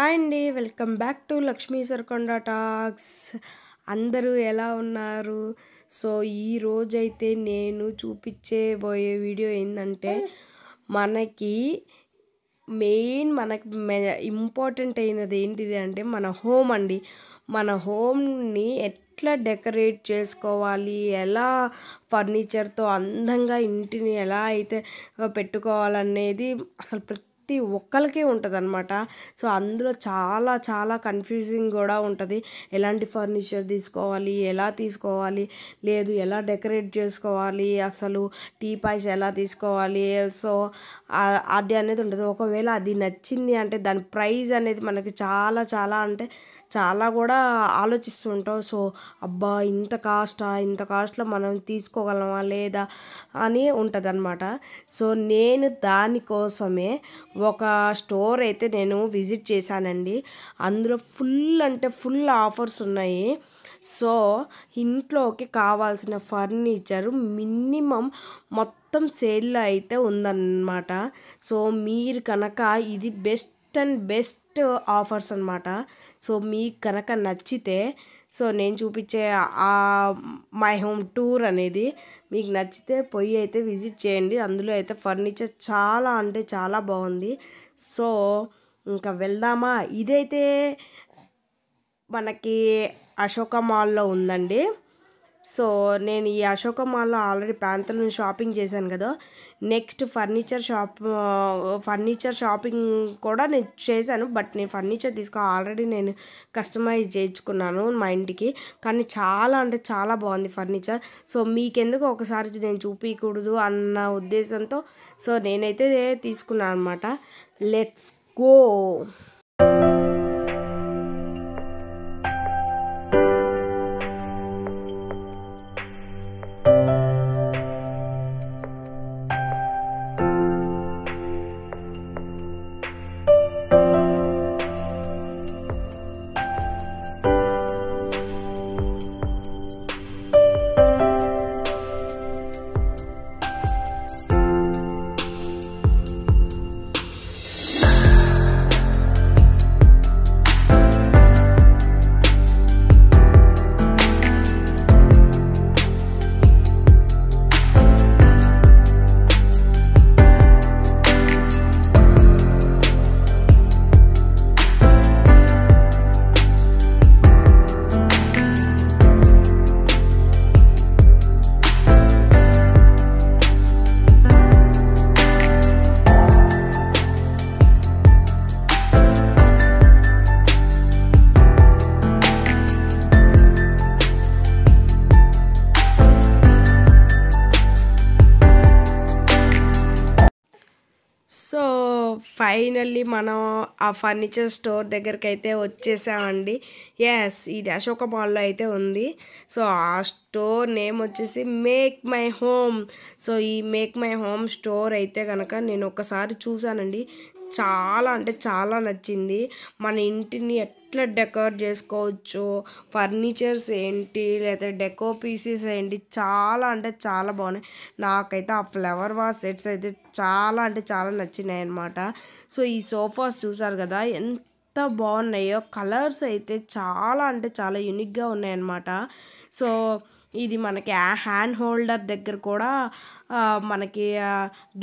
Hi అండి. Welcome back to Lakshmi Sarakonda talks. అందరూ ఎలా ఉన్నారు? సో ఈరోజైతే నేను చూపించబోయే వీడియో ఏంటంటే మనకి ఇంపార్టెంట్ అయినది ఏంటిది అంటే మన హోమ్ అండి. మన హోమ్ని ఎట్లా డెకరేట్ చేసుకోవాలి, ఎలా ఫర్నిచర్తో అందంగా ఇంటిని ఎలా అయితే పెట్టుకోవాలనేది అసలు ప్రతి ఒక్కరికి ఉంటుంది అనమాట. సో అందులో చాలా చాలా కన్ఫ్యూజింగ్ కూడా ఉంటుంది. ఎలాంటి ఫర్నిచర్ తీసుకోవాలి, ఎలా తీసుకోవాలి, లేదు ఎలా డెకరేట్ చేసుకోవాలి, అసలు టీపాయ్స్ ఎలా తీసుకోవాలి. సో అది అనేది ఉంటుంది. ఒకవేళ అది నచ్చింది అంటే దాని ప్రైస్ అనేది మనకి చాలా చాలా అంటే చాలా కూడా ఆలోచిస్తూ ఉంటాం. సో అబ్బా ఇంత కాస్ట్లో మనం తీసుకోగలమా లేదా అని ఉంటుంది అనమాట. సో నేను దానికోసమే ఒక స్టోర్ అయితే నేను విజిట్ చేశానండి. అందులో ఫుల్ ఆఫర్స్ ఉన్నాయి. సో ఇంట్లోకి కావాల్సిన ఫర్నిచర్ మినిమం మొత్తం సేల్లో అయితే ఉందన్నమాట. సో మీరు కనుక ఇది బెస్ట్ ఆఫర్స్ అనమాట. సో మీకు కనుక నచ్చితే సో నేను చూపించే మై హోమ్ టూర్ అనేది మీకు నచ్చితే పోయి అయితే విజిట్ చేయండి. అందులో అయితే ఫర్నిచర్ చాలా అంటే చాలా బాగుంది. సో ఇంకా వెళ్దామా. ఇదైతే మనకి అశోక మాల్లో ఉందండి. సో నేను ఈ అశోక మాల్లో ఆల్రెడీ ప్యాంతలో షాపింగ్ చేశాను కదా. నెక్స్ట్ ఫర్నిచర్ షాపింగ్ కూడా నేను చేశాను. బట్ నేను ఫర్నిచర్ ఆల్రెడీ నేను కస్టమైజ్ చేయించుకున్నాను మా ఇంటికి. కానీ చాలా అంటే చాలా బాగుంది ఫర్నిచర్. సో మీకెందుకు ఒకసారి నేను చూపించకూడదు అన్న ఉద్దేశంతో సో నేనైతే తీసుకున్నాను అనమాట. Let's go. సో ఫైనల్లీ మనం ఆ ఫర్నిచర్ స్టోర్ దగ్గరికి అయితే వచ్చేసామండి. ఎస్, ఇది అశోక మాల్లో అయితే ఉంది. సో ఆ స్టోర్ నేమ్ వచ్చేసి మేక్ మై హోమ్. సో ఈ మేక్ మై హోమ్ స్టోర్ అయితే కనుక నేను ఒకసారి చూసానండి. చాలా అంటే చాలా నచ్చింది. మన ఇంటిని ఎట్లా డెకర్ చేసుకోవచ్చు, ఫర్నిచర్స్ ఏంటి, లేదా డెకో పీసెస్ ఏంటి, చాలా అంటే చాలా బాగున్నాయి. నాకైతే ఆ ఫ్లవర్ వాస్ సెట్స్ అయితే చాలా అంటే చాలా నచ్చినాయి అన్నమాట. సో ఈ సోఫాస్ చూసారు కదా ఎంత బాగున్నాయో. కలర్స్ అయితే చాలా అంటే చాలా యూనిక్గా ఉన్నాయన్నమాట. సో ఇది మనకి హ్యాండ్ హోల్డర్ దగ్గర కూడా మనకి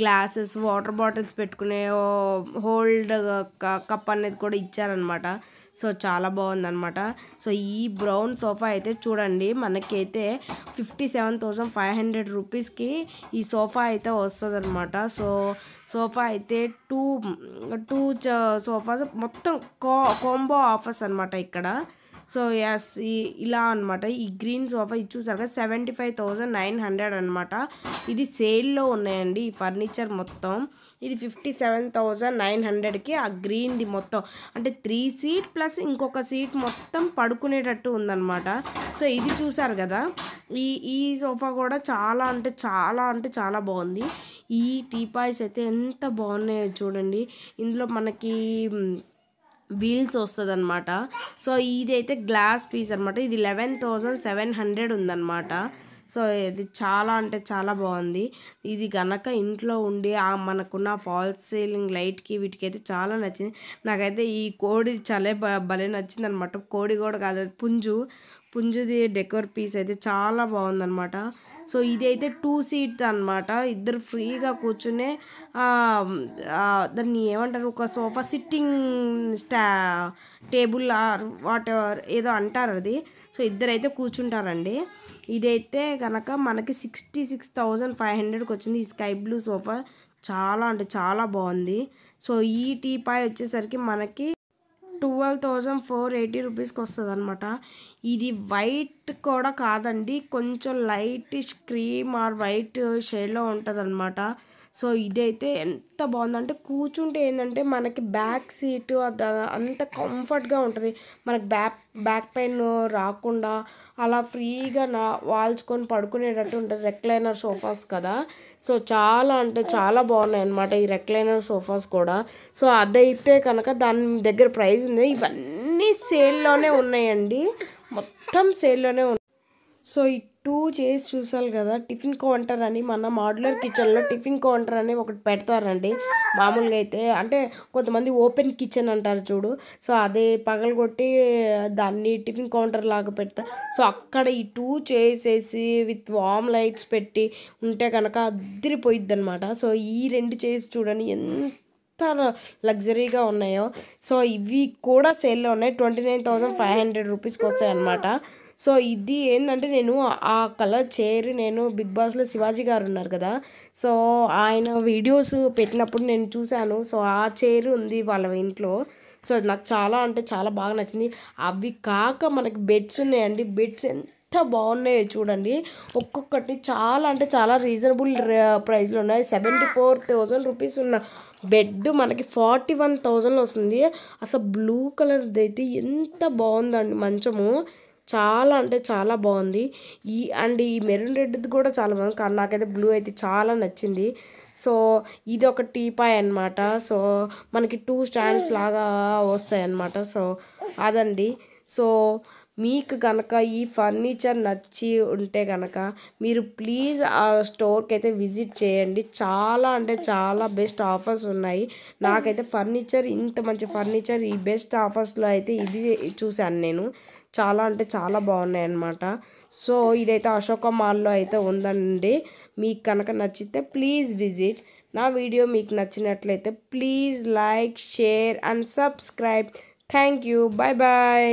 గ్లాసెస్, వాటర్ బాటిల్స్ పెట్టుకునే హోల్డ్ కప్ అనేది కూడా ఇచ్చారనమాట. సో చాలా బాగుందన్నమాట. సో ఈ బ్రౌన్ సోఫా అయితే చూడండి మనకైతే 57,500 రూపీస్కి ఈ సోఫా అయితే వస్తుంది అనమాట. సో సోఫా అయితే టూ సోఫాస్ మొత్తం కాంబో ఆఫర్స్ అనమాట ఇక్కడ. సో ఎస్, ఇలా అనమాట. ఈ గ్రీన్ సోఫా ఇది చూసారు కదా 75,900 అనమాట. ఇది సేల్లో ఉన్నాయండి ఈ ఫర్నిచర్ మొత్తం. ఇది 57,900కి ఆ గ్రీన్ది మొత్తం అంటే 3 సీట్ ప్లస్ ఇంకొక సీట్ మొత్తం పడుకునేటట్టు ఉందన్నమాట. సో ఇది చూసారు కదా, ఈ సోఫా కూడా చాలా అంటే చాలా బాగుంది. ఈ టీపాయ్స్ అయితే ఎంత బాగున్నాయో చూడండి. ఇందులో మనకి వీల్స్ వస్తుంది అనమాట. సో ఇది అయితే గ్లాస్ పీస్ అనమాట. ఇది 11,700 ఉందన్నమాట. సో ఇది చాలా అంటే చాలా బాగుంది. ఇది గనక ఇంట్లో ఉండి మనకున్న ఫాల్స్ సీలింగ్ లైట్కి వీటికి అయితే చాలా నచ్చింది. నాకైతే ఈ కోడి చాలా భలే నచ్చింది అనమాట. కోడి కూడా కాదు, అది పుంజుది డెకోర్ పీస్ అయితే చాలా బాగుందన్నమాట. సో ఇది అయితే 2 సీట్ అనమాట. ఇద్దరు ఫ్రీగా కూర్చునే దాన్ని ఏమంటారు, ఒక sofa sitting table what ever ఏదో అంటారు అది. సో ఇద్దరైతే కూర్చుంటారండి. ఇదైతే కనుక మనకి 66,500కి వచ్చింది. ఈ స్కై బ్లూ సోఫా చాలా అంటే చాలా బాగుంది. సో ఈ టీపాయ్ వచ్చేసరికి మనకి 12,480 రూపీస్కి వస్తుంది అనమాట. ఇది వైట్ కూడా కాదండి, కొంచెం లైటిష్ క్రీమ్ ఆర్ వైట్ షేడ్లో ఉంటుంది అనమాట. సో ఇదైతే ఎంత బాగుందంటే కూర్చుంటే ఏంటంటే మనకి బ్యాక్ సీటు అంత కంఫర్ట్గా ఉంటుంది. మనకి బ్యాక్ పెయిన్ రాకుండా అలా ఫ్రీగా వాల్చుకొని పడుకునేటట్టు ఉంటుంది. రెక్లైనర్ సోఫాస్ కదా, సో చాలా అంటే చాలా బాగున్నాయి అనమాట ఈ రెక్లైనర్ సోఫాస్ కూడా. సో అదైతే కనుక దాని దగ్గర ప్రైస్ ఉంది. ఇవన్నీ సేల్లోనే ఉన్నాయండి, మొత్తం సేల్లోనే ఉన్నాయి. సో ఈ 2 చేసి చూసాలి కదా, టిఫిన్ కౌంటర్ అని మన మాడ్యులర్ కిచెన్లో టిఫిన్ కౌంటర్ అని ఒకటి పెడతారండి. మామూలుగా అయితే అంటే కొంతమంది ఓపెన్ కిచెన్ అంటారు చూడు, సో అదే పగలగొట్టి దాన్ని టిఫిన్ కౌంటర్ లాగా పెడతారు. సో అక్కడ ఈ 2 చేసేసి విత్ వామ్ లైట్స్ పెట్టి ఉంటే కనుక అదిరిపోయిద్ది అనమాట. సో ఈ 2 చేసి చూడండి ఎంత లగ్జరీగా ఉన్నాయో. సో ఇవి కూడా సేల్లో ఉన్నాయి. 29,500 రూపీస్కి వస్తాయి అన్నమాట. సో ఇది ఏంటంటే నేను ఆ కలర్ చైర్ నేను బిగ్ బాస్లో శివాజీ గారు ఉన్నారు కదా, సో ఆయన వీడియోస్ పెట్టినప్పుడు నేను చూశాను. సో ఆ చైర్ ఉంది వాళ్ళ ఇంట్లో. సో నాకు చాలా అంటే చాలా బాగా నచ్చింది. అవి కాక మనకి బెడ్స్ ఉన్నాయండి. బెడ్స్ ఎంత బాగున్నాయో చూడండి. ఒక్కొక్కటి చాలా అంటే చాలా రీజనబుల్ ప్రైస్లో ఉన్నాయి. 74,000 రూపీస్ ఉన్న బెడ్ మనకి 41,000లో వస్తుంది. అసలు బ్లూ కలర్ది అయితే ఎంత బాగుందండి మంచము, చాలా అంటే చాలా బాగుంది. ఈ మెరూన్ రెడ్ది కూడా చాలా బాగుంది, కానీ నాకైతే బ్లూ అయితే చాలా నచ్చింది. సో ఇది ఒక టీపాయ్ అనమాట. సో మనకి 2 స్టాండ్స్ లాగా వస్తాయి అన్నమాట. సో అదండి. సో మీకు కనుక ఈ ఫర్నిచర్ నచ్చి ఉంటే కనుక మీరు ప్లీజ్ ఆ స్టోర్కి అయితే విజిట్ చేయండి. చాలా అంటే చాలా బెస్ట్ ఆఫర్స్ ఉన్నాయి. నాకైతే ఫర్నిచర్ ఇంత మంచి ఫర్నిచర్ ఈ బెస్ట్ ఆఫర్స్లో అయితే ఇది చూశాను నేను. చాలా అంటే చాలా బాగున్నాయి అన్నమాట. సో ఇదైతే అశోక మాల్లో అయితే ఉందండి. మీకు కనుక నచ్చితే ప్లీజ్ విజిట్. నా వీడియో మీకు నచ్చినట్లయితే please like, share and subscribe. Thank you. Bye bye.